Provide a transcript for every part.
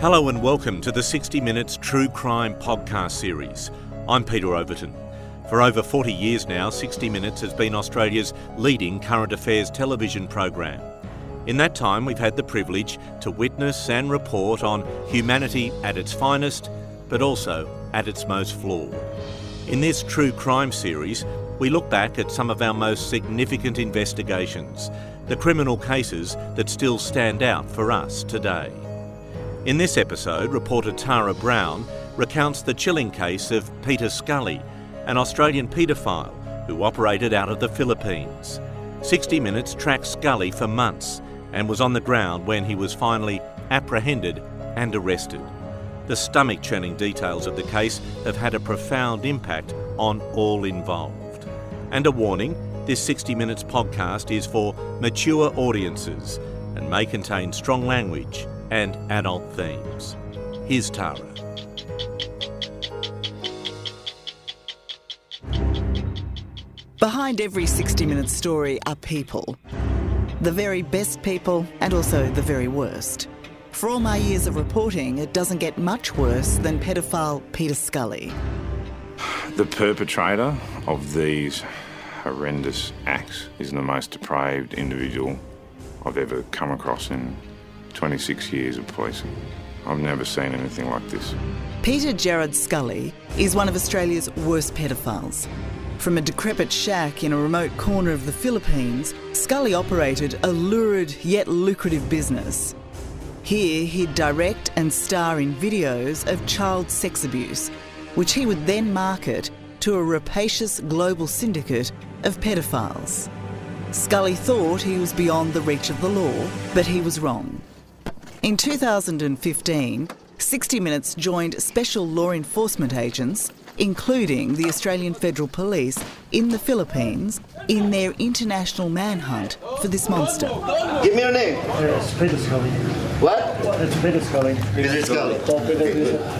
Hello and welcome to the 60 Minutes True Crime podcast series. I'm Peter Overton. For over 40 years now, 60 Minutes has been Australia's leading current affairs television program. In that time, we've had the privilege to witness and report on humanity at its finest, but also at its most flawed. In this True Crime series, we look back at some of our most significant investigations, the criminal cases that still stand out for us today. In this episode, reporter Tara Brown recounts the chilling case of Peter Scully, an Australian paedophile who operated out of the Philippines. 60 Minutes tracked Scully for months and was on the ground when he was finally apprehended and arrested. The stomach-churning details of the case have had a profound impact on all involved. And a warning, this 60 Minutes podcast is for mature audiences and may contain strong language and adult themes. Here's Tara. Behind every 60 Minutes story are people. The very best people and also the very worst. For all my years of reporting, it doesn't get much worse than paedophile Peter Scully. The perpetrator of these horrendous acts is the most depraved individual I've ever come across in 26 years of policing. I've never seen anything like this. Peter Gerard Scully is one of Australia's worst paedophiles. From a decrepit shack in a remote corner of the Philippines, Scully operated a lurid yet lucrative business. Here he'd direct and star in videos of child sex abuse, which he would then market to a rapacious global syndicate of paedophiles. Scully thought he was beyond the reach of the law, but he was wrong. In 2015, 60 Minutes joined special law enforcement agents, including the Australian Federal Police, in the Philippines in their international manhunt for this monster. Give me your name. It's Peter Scully. What? It's Peter Scully. Peter Scully.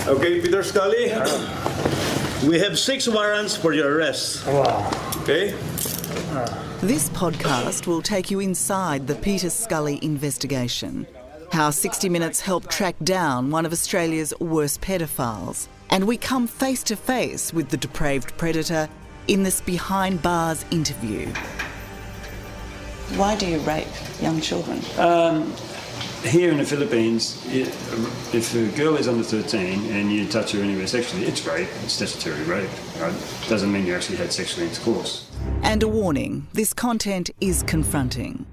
Okay, Peter Scully, we have 6 warrants for your arrest. Wow. Okay? This podcast will take you inside the Peter Scully investigation, how 60 Minutes helped track down one of Australia's worst paedophiles, and we come face to face with the depraved predator in this behind bars interview. Why do you rape young children? Here in the Philippines, if a girl is under 13 and you touch her anywhere sexually, it's rape. It's statutory rape. Right? Doesn't mean you actually had sexual intercourse. And a warning, this content is confronting.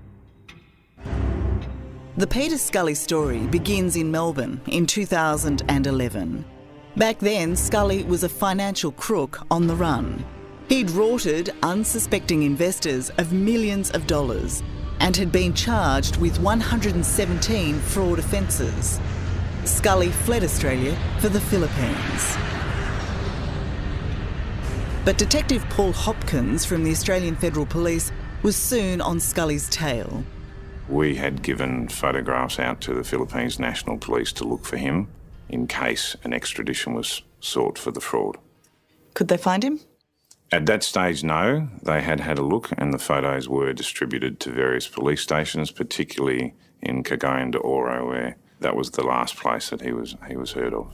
The Peter Scully story begins in Melbourne in 2011. Back then, Scully was a financial crook on the run. He'd rorted unsuspecting investors of millions of dollars and had been charged with 117 fraud offences. Scully fled Australia for the Philippines. But Detective Paul Hopkins from the Australian Federal Police was soon on Scully's tail. We had given photographs out to the Philippines National Police to look for him in case an extradition was sought for the fraud. Could they find him? At that stage, no. They had had a look and the photos were distributed to various police stations, particularly in Cagayan de Oro, where that was the last place that he was heard of.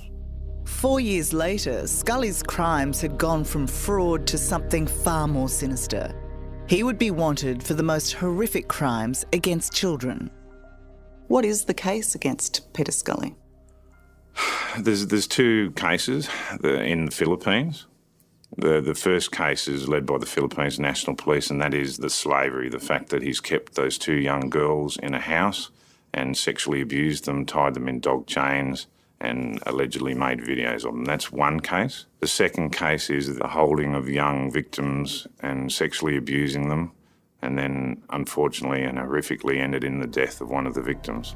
4 years later, Scully's crimes had gone from fraud to something far more sinister. He would be wanted for the most horrific crimes against children. What is the case against Peter Scully? There's 2 cases in the Philippines. The first case is led by the Philippines National Police, and that is the slavery, the fact that he's kept those 2 young girls in a house and sexually abused them, tied them in dog chains and allegedly made videos of them. That's one case. The second case is the holding of young victims and sexually abusing them, and then unfortunately and horrifically ended in the death of one of the victims.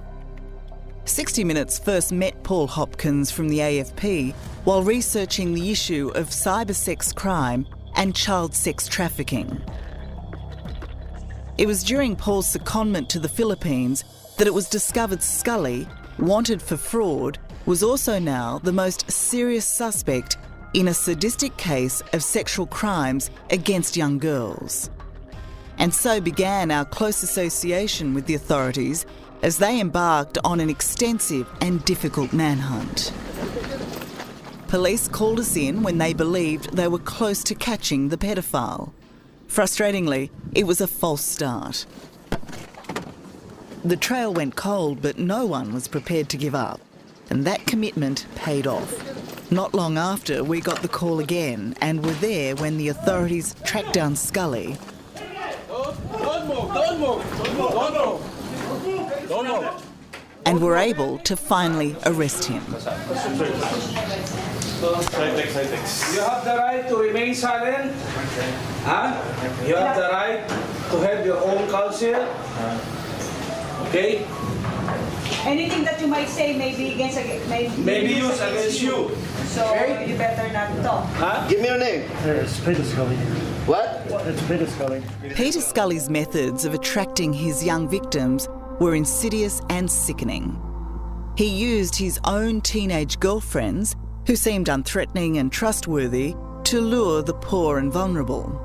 60 Minutes first met Paul Hopkins from the AFP while researching the issue of cyber sex crime and child sex trafficking. It was during Paul's secondment to the Philippines that it was discovered Scully, wanted for fraud, was also now the most serious suspect in a sadistic case of sexual crimes against young girls. And so began our close association with the authorities as they embarked on an extensive and difficult manhunt. Police called us in when they believed they were close to catching the pedophile. Frustratingly, it was a false start. The trail went cold, but no one was prepared to give up, and that commitment paid off. Not long after, we got the call again and were there when the authorities tracked down Scully. And were able to finally arrest him. You have the right to remain silent. Huh? You have the right to have your own culture. Okay? Anything that you might say may be against May be used against you. So you better not talk. Huh? Give me your name. It's Peter Scully. What? It's Peter Scully. Peter Scully's methods of attracting his young victims were insidious and sickening. He used his own teenage girlfriends, who seemed unthreatening and trustworthy, to lure the poor and vulnerable.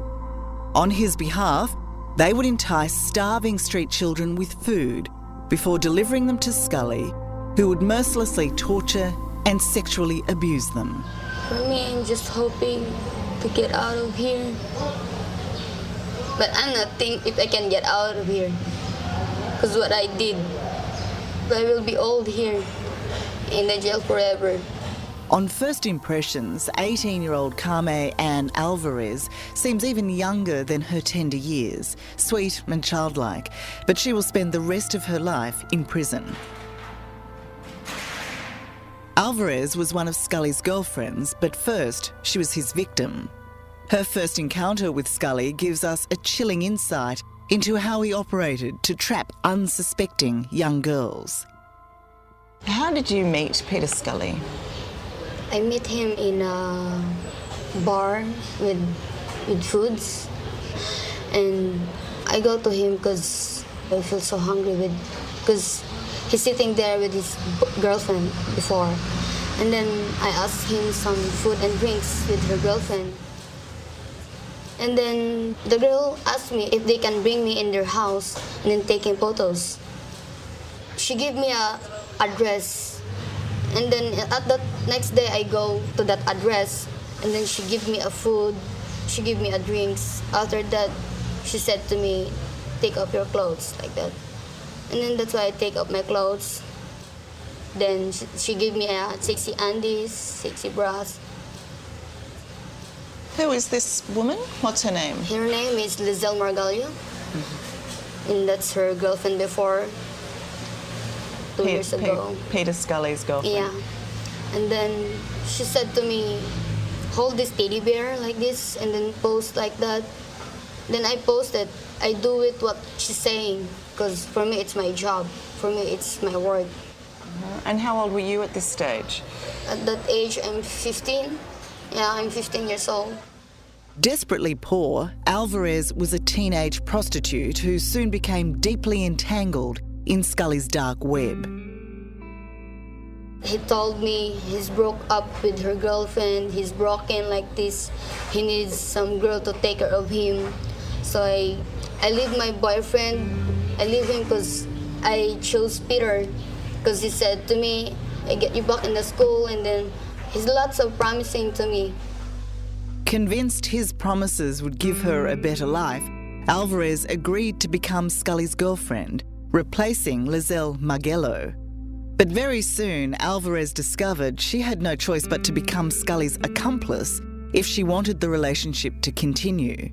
On his behalf, they would entice starving street children with food before delivering them to Scully, who would mercilessly torture and sexually abuse them. For me, I'm just hoping to get out of here. But I'm not thinking if I can get out of here. Because what I did, I will be old here in the jail forever. On first impressions, 18-year-old Carme Ann Alvarez seems even younger than her tender years, sweet and childlike, but she will spend the rest of her life in prison. Alvarez was one of Scully's girlfriends, but first she was his victim. Her first encounter with Scully gives us a chilling insight into how he operated to trap unsuspecting young girls. How did you meet Peter Scully? I met him in a bar with foods, and I go to him because I feel so hungry because he's sitting there with his girlfriend before, and then I asked him some food and drinks with her girlfriend. And then the girl asked me if they can bring me in their house and then taking photos. She gave me a address, and then at that next day I go to that address, and then she give me a food, she give me a drinks. After that, she said to me, take off your clothes, like that. And then that's why I take off my clothes. Then she gave me a sexy undies, sexy bras. Who is this woman? What's her name? Her name is Lizelle Margallo, and that's her girlfriend before, 2 years ago. Peter Scully's girlfriend. Yeah. And then she said to me, hold this teddy bear like this and then post like that. Then I posted. I do it what she's saying because for me it's my job. For me it's my work. And how old were you at this stage? At that age, I'm 15. Yeah, I'm 15 years old. Desperately poor, Alvarez was a teenage prostitute who soon became deeply entangled in Scully's dark web. He told me he's broke up with her girlfriend, he's broken like this, he needs some girl to take care of him. So I leave my boyfriend, I leave him because I chose Peter, because he said to me, I get you back in the school, and then he's lots of promising to me. Convinced his promises would give her a better life, Alvarez agreed to become Scully's girlfriend, replacing Lizelle Margallo. But very soon, Alvarez discovered she had no choice but to become Scully's accomplice if she wanted the relationship to continue.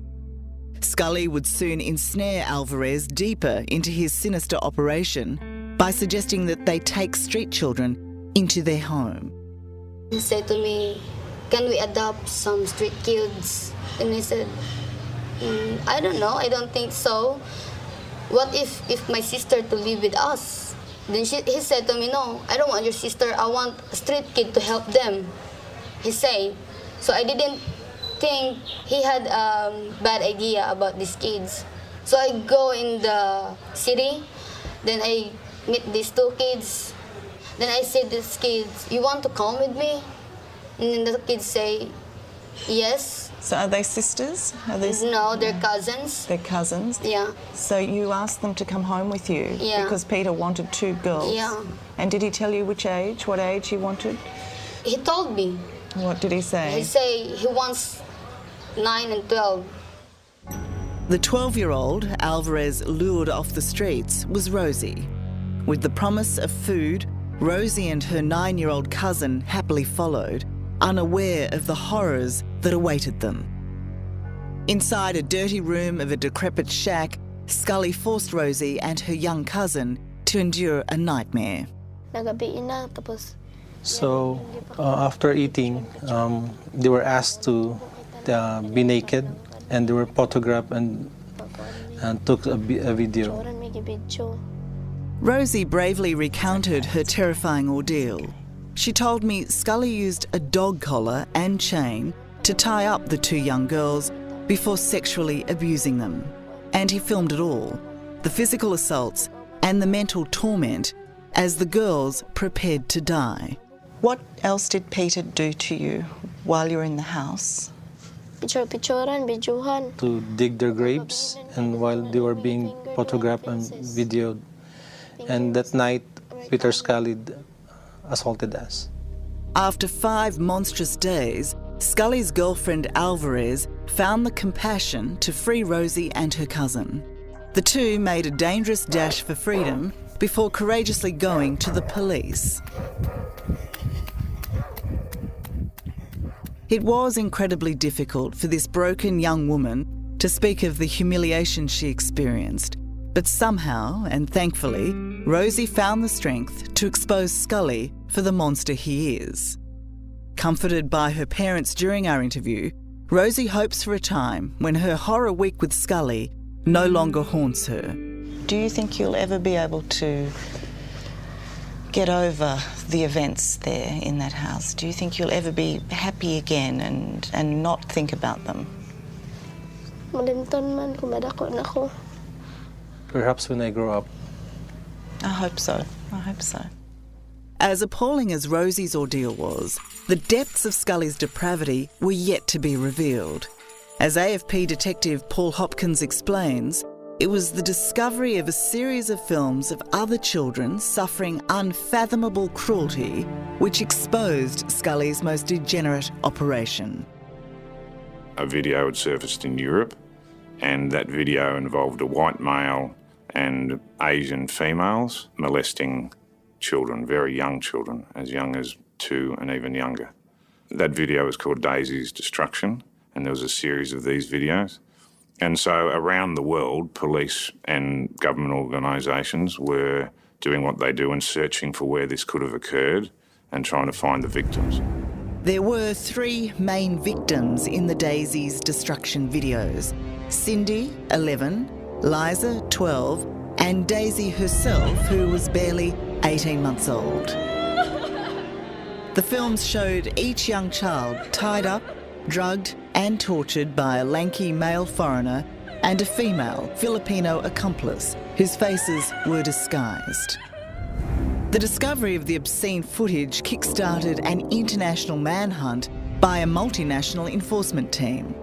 Scully would soon ensnare Alvarez deeper into his sinister operation by suggesting that they take street children into their home. He said to me, can we adopt some street kids? And I said, I don't know, I don't think so. What if my sister to live with us? Then he said to me, no, I don't want your sister, I want a street kid to help them, he said. So I didn't think he had a bad idea about these kids. So I go in the city, then I meet these two kids. Then I said to these kids, you want to come with me? And then the kids say, Yes. So are they sisters? Are they? No, they're cousins. They're cousins? Yeah. So you asked them to come home with you? Yeah. Because Peter wanted 2 girls? Yeah. And did he tell you what age he wanted? He told me. What did he say? He say he wants 9 and 12. The 12-year-old Alvarez lured off the streets was Rosie. With the promise of food, Rosie and her 9-year-old cousin happily followed, unaware of the horrors that awaited them. Inside a dirty room of a decrepit shack, Scully forced Rosie and her young cousin to endure a nightmare. So after eating, they were asked to be naked, and they were photographed and took a video. Rosie bravely recounted her terrifying ordeal. She told me Scully used a dog collar and chain to tie up the 2 young girls before sexually abusing them. And he filmed it all, the physical assaults and the mental torment as the girls prepared to die. What else did Peter do to you while you were in the house? To dig their graves, and while they were being photographed and videoed. And that night, Peter Scully assaulted us. After 5 monstrous days, Scully's girlfriend Alvarez found the compassion to free Rosie and her cousin. The 2 made a dangerous dash for freedom before courageously going to the police. It was incredibly difficult for this broken young woman to speak of the humiliation she experienced, but somehow, and thankfully, Rosie found the strength to expose Scully for the monster he is. Comforted by her parents during our interview, Rosie hopes for a time when her horror week with Scully no longer haunts her. Do you think you'll ever be able to get over the events there in that house? Do you think you'll ever be happy again and not think about them? Perhaps when I grow up. I hope so. I hope so. As appalling as Rosie's ordeal was, the depths of Scully's depravity were yet to be revealed. As AFP detective Paul Hopkins explains, it was the discovery of a series of films of other children suffering unfathomable cruelty which exposed Scully's most degenerate operation. A video had surfaced in Europe, and that video involved a white male and Asian females molesting children, very young children, as young as 2 and even younger. That video was called Daisy's Destruction, and there was a series of these videos. And so around the world, police and government organisations were doing what they do and searching for where this could have occurred and trying to find the victims. There were 3 main victims in the Daisy's Destruction videos: Cindy, 11, Liza, 12, and Daisy herself, who was barely 18 months old. The films showed each young child tied up, drugged and tortured by a lanky male foreigner and a female Filipino accomplice whose faces were disguised. The discovery of the obscene footage kick-started an international manhunt by a multinational enforcement team.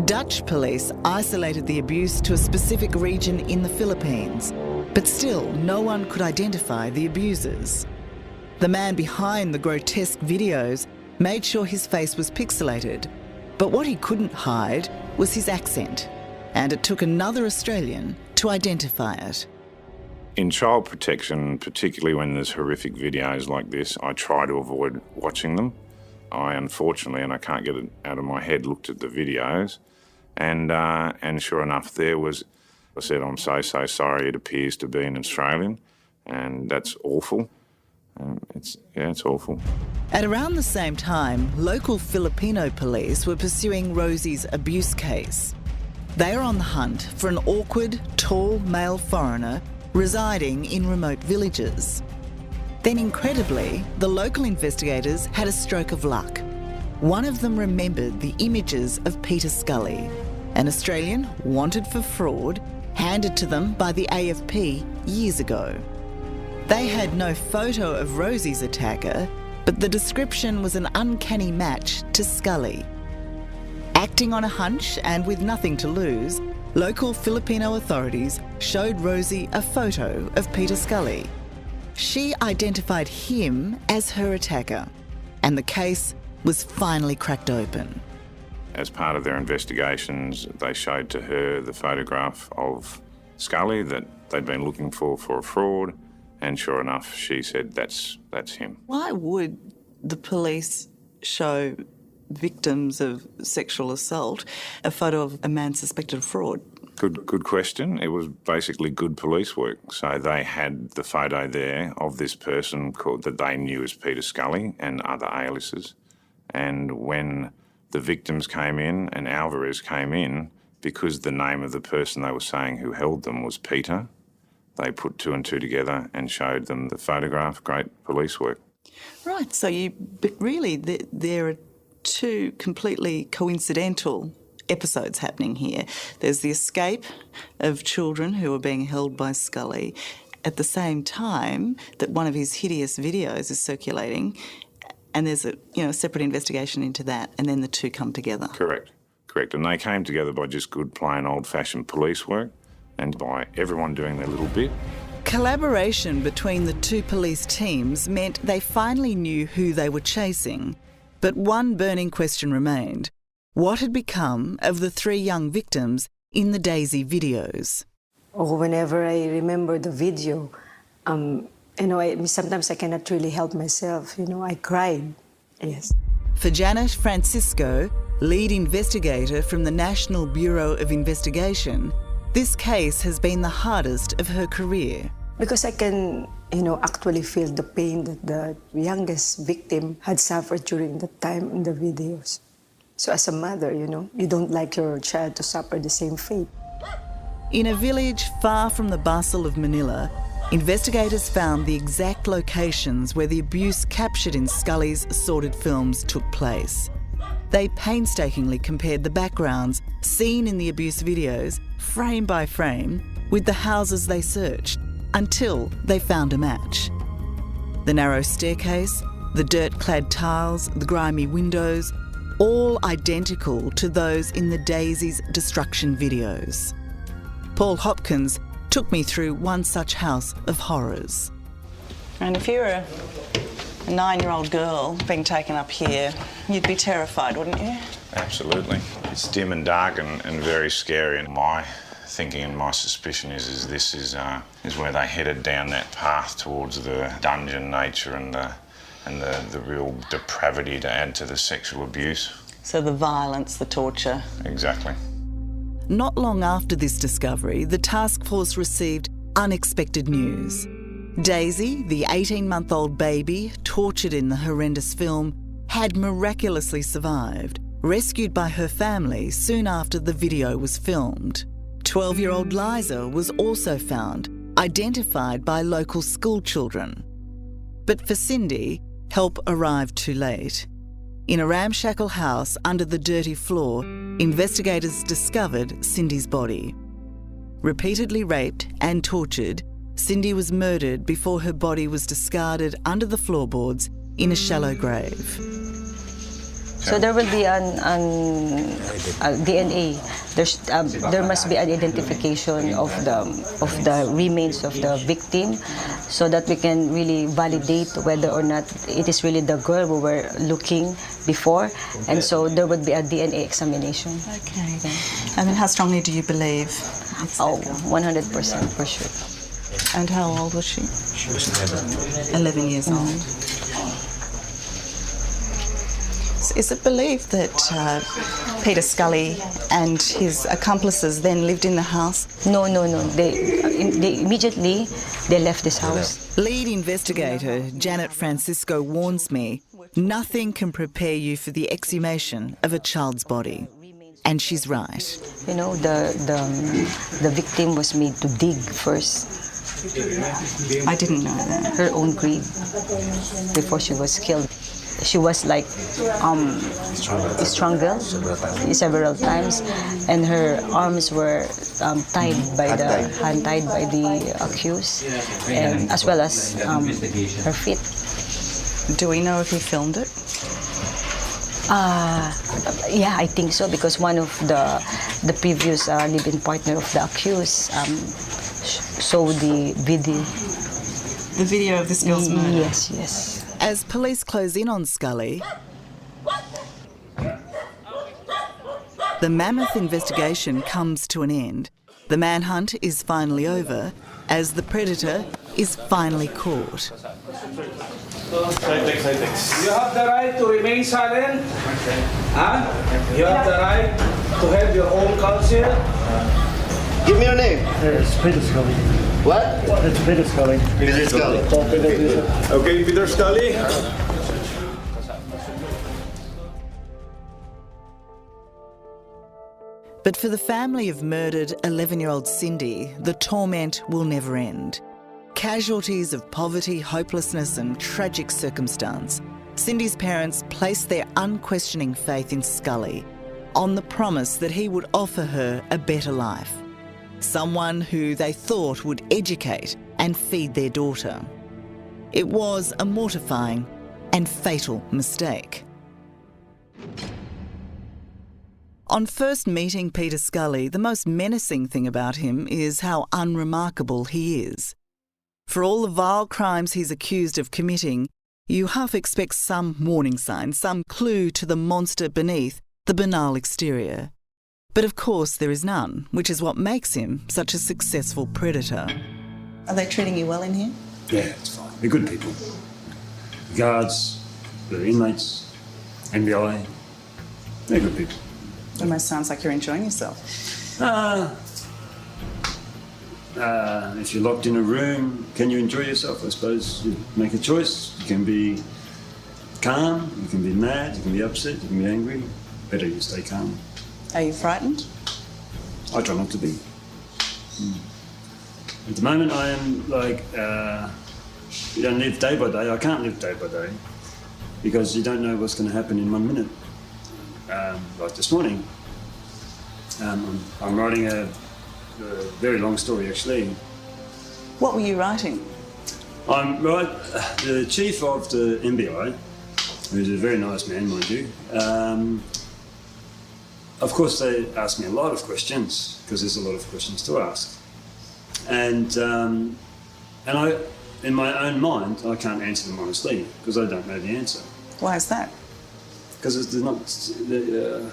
Dutch police isolated the abuse to a specific region in the Philippines, but still no one could identify the abusers. The man behind the grotesque videos made sure his face was pixelated, but what he couldn't hide was his accent, and it took another Australian to identify it. In child protection, particularly when there's horrific videos like this, I try to avoid watching them. I unfortunately, and I can't get it out of my head, looked at the videos, and sure enough, there was. I said, "I'm so sorry. It appears to be an Australian," and that's awful. It's awful. At around the same time, local Filipino police were pursuing Rosie's abuse case. They are on the hunt for an awkward, tall male foreigner residing in remote villages. Then incredibly, the local investigators had a stroke of luck. One of them remembered the images of Peter Scully, an Australian wanted for fraud, handed to them by the AFP years ago. They had no photo of Rosie's attacker, but the description was an uncanny match to Scully. Acting on a hunch and with nothing to lose, local Filipino authorities showed Rosie a photo of Peter Scully. She identified him as her attacker, and the case was finally cracked open. As part of their investigations, they showed to her the photograph of Scully that they'd been looking for a fraud, and sure enough, she said that's him. Why would the police show victims of sexual assault a photo of a man suspected of fraud? Good question. It was basically good police work. So they had the photo there of this person that they knew as Peter Scully and other aliases. And when the victims came in and Alvarez came in, because the name of the person they were saying who held them was Peter, they put two and two together and showed them the photograph. Great police work. Right, but really there are two completely coincidental episodes happening here. There's the escape of children who are being held by Scully at the same time that one of his hideous videos is circulating, and there's a separate investigation into that, and then the two come together. Correct. And they came together by just good, plain, old-fashioned police work and by everyone doing their little bit. Collaboration between the two police teams meant they finally knew who they were chasing. But one burning question remained. What had become of the three young victims in the Daisy videos? Whenever I remember the video, sometimes I cannot really help myself. I cried. Yes. For Janet Francisco, lead investigator from the National Bureau of Investigation, this case has been the hardest of her career. Because I can, actually feel the pain that the youngest victim had suffered during the time in the videos. So as a mother, you don't like your child to suffer the same fate. In a village far from the bustle of Manila, investigators found the exact locations where the abuse captured in Scully's sordid films took place. They painstakingly compared the backgrounds seen in the abuse videos, frame by frame, with the houses they searched, until they found a match. The narrow staircase, the dirt-clad tiles, the grimy windows, all identical to those in the Daisy's destruction videos. Paul Hopkins took me through one such house of horrors. And if you were a 9-year-old girl being taken up here, you'd be terrified, wouldn't you? Absolutely. It's dim and dark and very scary, and my thinking and my suspicion is this is where they headed down that path towards the dungeon nature and the real depravity to add to the sexual abuse. So the violence, the torture. Exactly. Not long after this discovery, the task force received unexpected news. Daisy, the 18-month-old baby tortured in the horrendous film, had miraculously survived, rescued by her family soon after the video was filmed. 12-year-old Liza was also found, identified by local school children. But for Cindy, help arrived too late. In a ramshackle house under the dirty floor, investigators discovered Cindy's body. Repeatedly raped and tortured, Cindy was murdered before her body was discarded under the floorboards in a shallow grave. So there will be a DNA. There must be an identification of the remains of the victim, so that we can really validate whether or not it is really the girl we were looking before, and so there would be a DNA examination. Okay. I mean, how strongly do you believe? 100% for sure. And how old was she? She was 11 years old. Is it believed that Peter Scully and his accomplices then lived in the house? No. They immediately left this house. Lead investigator Janet Francisco warns me, nothing can prepare you for the exhumation of a child's body. And she's right. The victim was made to dig first. I didn't know that. Her own greed before she was killed. She was like strangled several times, and her arms were tied by the accused, and as well as her feet. Do we know if he filmed it? Yeah, I think so, because one of the previous live-in partner of the accused showed the video. The video of this girl's murder? Yes, yes. As police close in on Scully, the mammoth investigation comes to an end. The manhunt is finally over as the predator is finally caught. You have the right to remain silent. Huh? You have the right to have your own counsel. Give me your name. It's Peter Scully. What? It's Peter Scully. Peter Scully. Okay, Peter Scully. But for the family of murdered 11-year-old Cindy, the torment will never end. Casualties of poverty, hopelessness and tragic circumstance, Cindy's parents placed their unquestioning faith in Scully on the promise that he would offer her a better life. Someone who they thought would educate and feed their daughter. It was a mortifying and fatal mistake. On first meeting Peter Scully, the most menacing thing about him is how unremarkable he is. For all the vile crimes he's accused of committing, you half expect some warning sign, some clue to the monster beneath the banal exterior. But of course there is none, which is what makes him such a successful predator. Are they treating you well in here? Yeah, it's fine. They're good people. The guards, the inmates, NBI, they're good people. It almost sounds like you're enjoying yourself. If you're locked in a room, can you enjoy yourself? I suppose you make a choice. You can be calm, you can be mad, you can be upset, you can be angry. Better you stay calm. Are you frightened? I try not to be. At the moment I am like, you don't live day by day. I can't live day by day because you don't know what's going to happen in 1 minute. Like this morning, I'm writing a very long story actually. What were you writing? The chief of the NBI, who's a very nice man, mind you, of course they ask me a lot of questions because there's a lot of questions to ask. And I, in my own mind, I can't answer them honestly because I don't know the answer. Why is that? Because the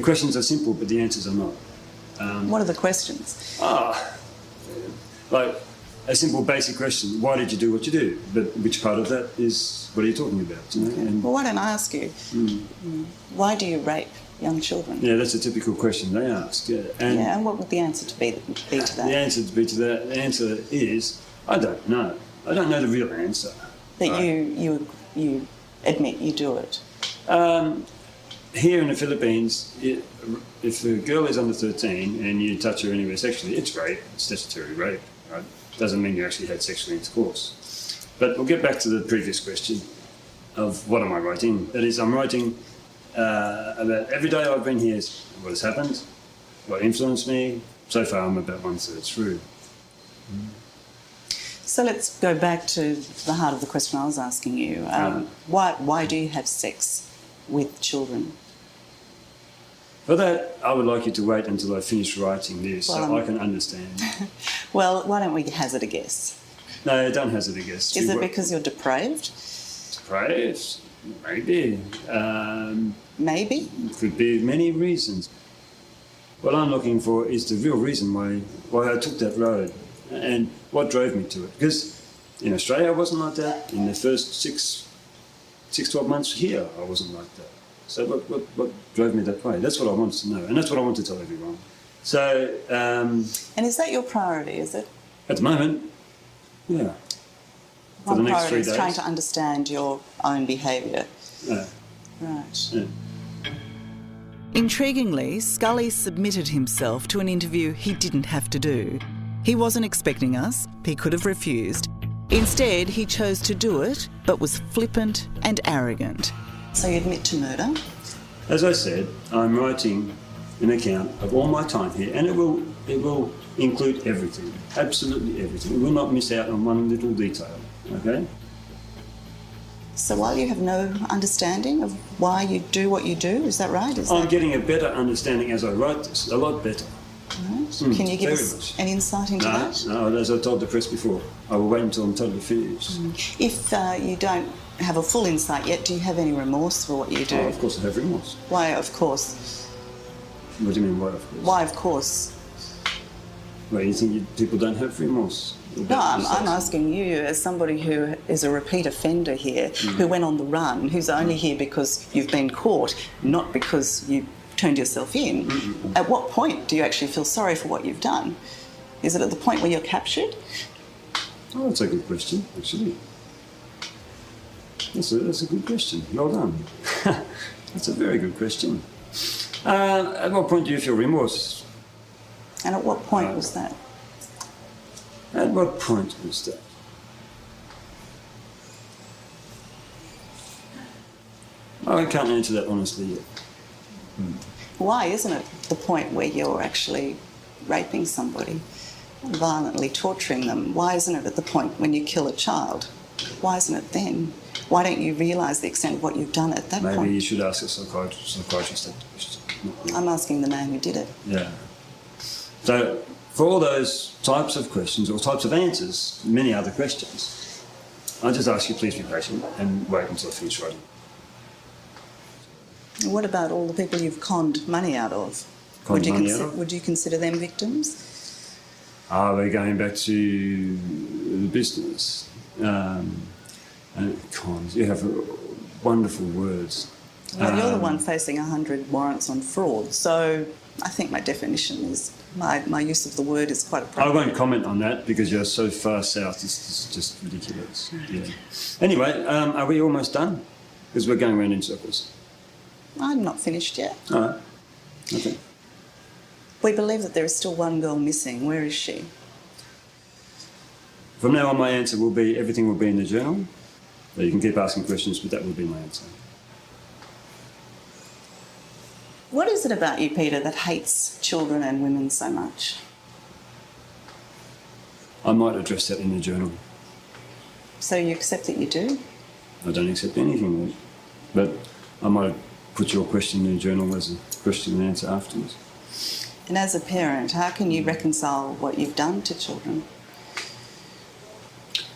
questions are simple, but the answers are not. What are the questions? Like a simple basic question, why did you do what you do? But which part of that is, what are you talking about? You know? Okay. Well, why don't I ask you, why do you rape young children? Yeah, that's a typical question they ask. Yeah. And what would the answer to be to that? The answer is, I don't know. I don't know the real answer. But right? you admit you do it. Here in the Philippines, if a girl is under 13 and you touch her anywhere sexually, it's rape, it's statutory rape. Right? Doesn't mean you actually had sexual intercourse. But we'll get back to the previous question of what am I writing. That is, I'm writing about every day I've been here, what has happened, what influenced me. So far I'm about 1/3 through. So let's go back to the heart of the question I was asking you. Why do you have sex with children? For that, I would like you to wait until I finish writing this so I can understand. Well, why don't we hazard a guess? No, don't hazard a guess. Is it because you're depraved? Depraved? Maybe. Maybe? Could be many reasons. What I'm looking for is the real reason why I took that road and what drove me to it. Because in Australia I wasn't like that. In the first 12 months here I wasn't like that. So what drove me that way? That's what I wanted to know, and that's what I want to tell everyone. So... and is that your priority, is it? At the moment, yeah. For the next 3 days. Is trying to understand your own behaviour. Yeah. Right. Yeah. Intriguingly, Scully submitted himself to an interview he didn't have to do. He wasn't expecting us, he could have refused. Instead, he chose to do it, but was flippant and arrogant. So you admit to murder? As I said, I'm writing an account of all my time here, and it will include everything, absolutely everything. It will not miss out on one little detail, okay? So while you have no understanding of why you do what you do, is that right? I'm getting a better understanding as I write this, a lot better. Right. Can you give us an insight into that? No, as I told the press before, I will wait until I'm totally finished. If you don't have a full insight yet, do you have any remorse for what you do? Oh, of course I have remorse. Why, of course? What do you mean, why, of course? Why, of course? Well, you think people don't have remorse? No, I'm asking you, as somebody who is a repeat offender here, who went on the run, who's only here because you've been caught, not because you turned yourself in. At what point do you actually feel sorry for what you've done? Is it at the point where you're captured? Oh, that's a good question, actually. That's a good question. Well done. That's a very good question. At what point do you feel remorse? And at what point was that? At what point was that? I can't answer that honestly yet. Why isn't it the point where you're actually raping somebody, violently torturing them? Why isn't it at the point when you kill a child? Why isn't it then? Why don't you realise the extent of what you've done at that point? Maybe you should ask a psychiatrist that question. I'm asking the man who did it. Yeah. So, for all those types of questions or types of answers, many other questions, I just ask you please be patient and wait until I finish writing. What about all the people you've conned money out of? Would you consider them victims? We're going back to the business. And cons, you have wonderful words. Well, you're the one facing 100 warrants on fraud, so I think my definition is, my use of the word is quite appropriate. I won't comment on that because you're so far south, it's just ridiculous. Yeah. Anyway, are we almost done? Because we're going around in circles. I'm not finished yet. All right. Okay. We believe that there is still one girl missing. Where is she? From now on, my answer will be, everything will be in the journal. You can keep asking questions, but that will be my answer. What is it about you, Peter, that hates children and women so much? I might address that in the journal. So you accept that you do? I don't accept anything, mate. But I might put your question in the journal as a question and answer afterwards. And as a parent, how can you reconcile what you've done to children?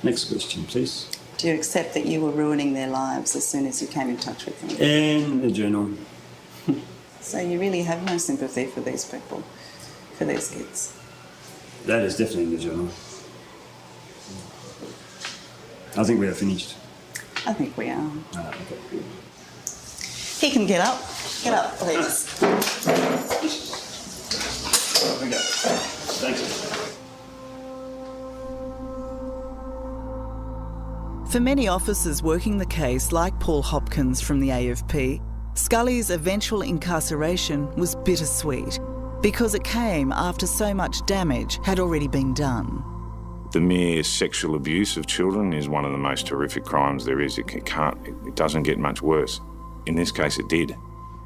Next question, please. Do you accept that you were ruining their lives as soon as you came in touch with them? In the journal. So you really have no sympathy for these people, for these kids? That is definitely in the journal. I think we are finished. I think we are. Okay. He can get up. Get up, please. Thank you. For many officers working the case, like Paul Hopkins from the AFP, Scully's eventual incarceration was bittersweet because it came after so much damage had already been done. The mere sexual abuse of children is one of the most horrific crimes there is. It doesn't get much worse. In this case, it did.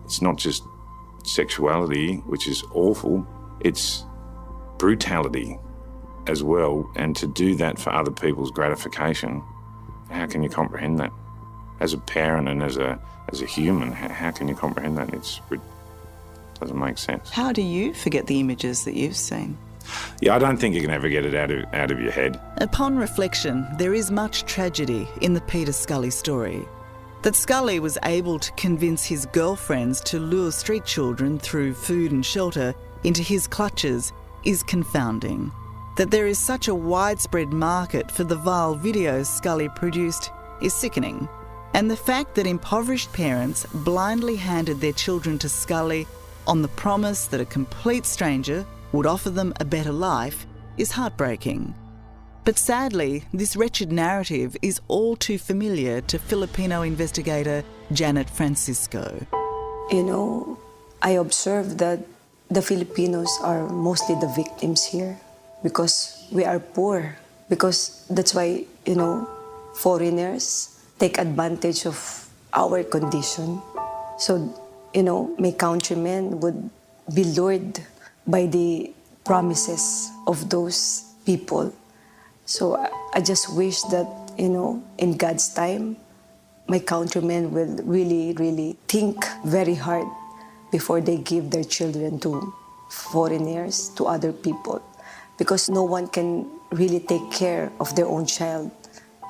It's not just sexuality, which is awful, it's brutality as well. And to do that for other people's gratification, how can you comprehend that? As a parent and as a human, how can you comprehend that? It doesn't make sense. How do you forget the images that you've seen? Yeah, I don't think you can ever get it out of your head. Upon reflection, there is much tragedy in the Peter Scully story. That Scully was able to convince his girlfriends to lure street children through food and shelter into his clutches is confounding. That there is such a widespread market for the vile videos Scully produced is sickening. And the fact that impoverished parents blindly handed their children to Scully on the promise that a complete stranger would offer them a better life is heartbreaking. But sadly, this wretched narrative is all too familiar to Filipino investigator Janet Francisco. You know, I observed that the Filipinos are mostly the victims here because we are poor. Because that's why, you know, foreigners take advantage of our condition. So, you know, my countrymen would be lured by the promises of those people. So I just wish that, you know, in God's time, my countrymen will really, really think very hard before they give their children to foreigners, to other people, because no one can really take care of their own child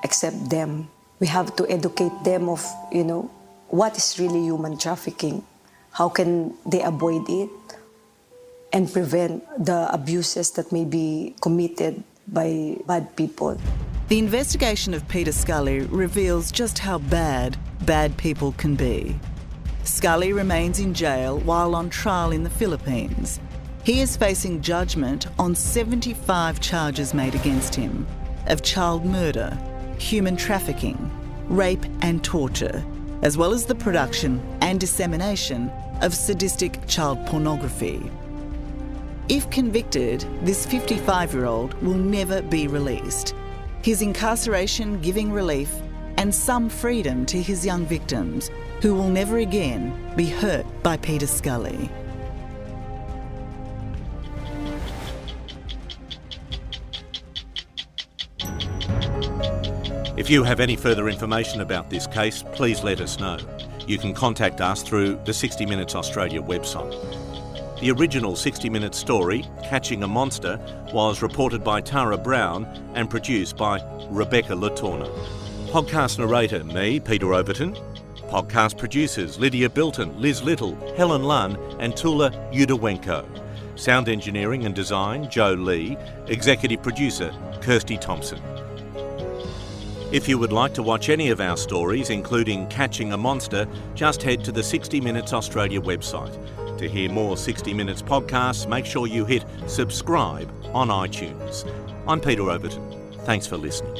except them. We have to educate them of, what is really human trafficking, how can they avoid it, and prevent the abuses that may be committed by bad people. The investigation of Peter Scully reveals just how bad people can be. Scully remains in jail while on trial in the Philippines. He is facing judgment on 75 charges made against him of child murder, human trafficking, rape and torture, as well as the production and dissemination of sadistic child pornography. If convicted, this 55-year-old will never be released. His incarceration giving relief and some freedom to his young victims, who will never again be hurt by Peter Scully. If you have any further information about this case, please let us know. You can contact us through the 60 Minutes Australia website. The original 60 Minutes story, Catching a Monster, was reported by Tara Brown and produced by Rebecca Latorna. Podcast narrator, me, Peter Overton. Podcast producers, Lydia Bilton, Liz Little, Helen Lunn and Tula Udawenko. Sound engineering and design, Joe Lee. Executive producer, Kirsty Thompson. If you would like to watch any of our stories, including Catching a Monster, just head to the 60 Minutes Australia website. To hear more 60 Minutes podcasts, make sure you hit subscribe on iTunes. I'm Peter Overton. Thanks for listening.